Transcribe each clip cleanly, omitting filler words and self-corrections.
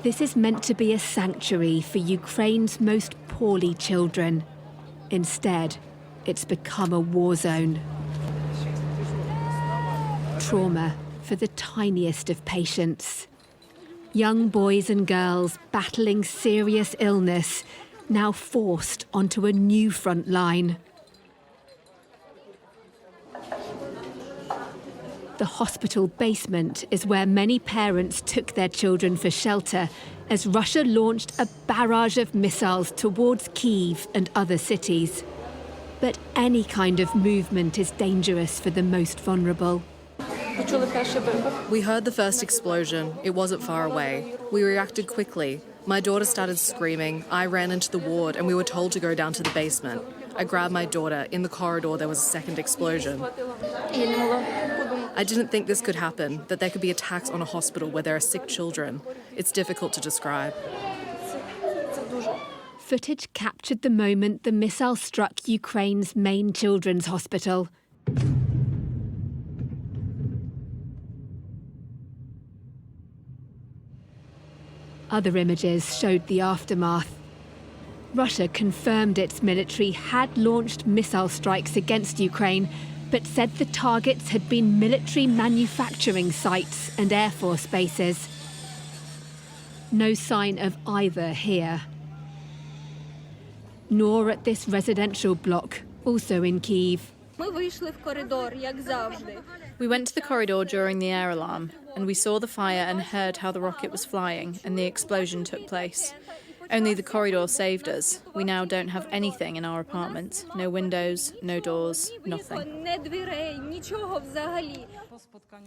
This is meant to be a sanctuary for Ukraine's most poorly children. Instead, it's become a war zone. Trauma for the tiniest of patients. Young boys and girls battling serious illness, now forced onto a new front line. The hospital basement is where many parents took their children for shelter as Russia launched a barrage of missiles towards Kyiv and other cities. But any kind of movement is dangerous for the most vulnerable. We heard the first explosion. It wasn't far away. We reacted quickly. My daughter started screaming. I ran into the ward and we were told to go down to the basement. I grabbed my daughter. In the corridor, there was a second explosion. I didn't think this could happen, that there could be attacks on a hospital where there are sick children. It's difficult to describe. Footage captured the moment the missile struck Ukraine's main children's hospital. Other images showed the aftermath. Russia confirmed its military had launched missile strikes against Ukraine, but said the targets had been military manufacturing sites and Air Force bases. No sign of either here. Nor at this residential block, also in Kyiv. We went to the corridor during the air alarm, and we saw the fire and heard how the rocket was flying and the explosion took place. Only the corridor saved us. We now don't have anything in our apartment. No windows, no doors, nothing.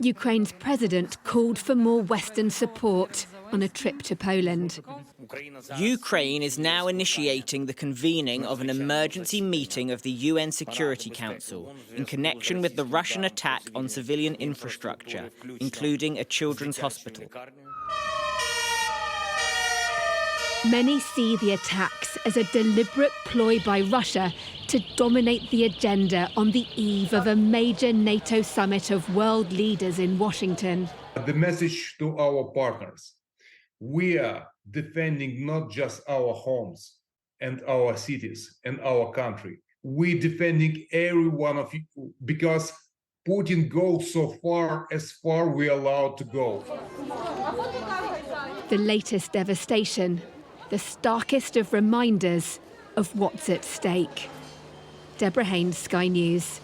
Ukraine's president called for more Western support on a trip to Poland. Ukraine is now initiating the convening of an emergency meeting of the UN Security Council in connection with the Russian attack on civilian infrastructure, including a children's hospital. Many see the attacks as a deliberate ploy by Russia to dominate the agenda on the eve of a major NATO summit of world leaders in Washington. The message to our partners: we are defending not just our homes and our cities and our country. We're defending every one of you because Putin goes so far as far we're allowed to go. The latest devastation, the starkest of reminders of what's at stake. Deborah Haynes, Sky News.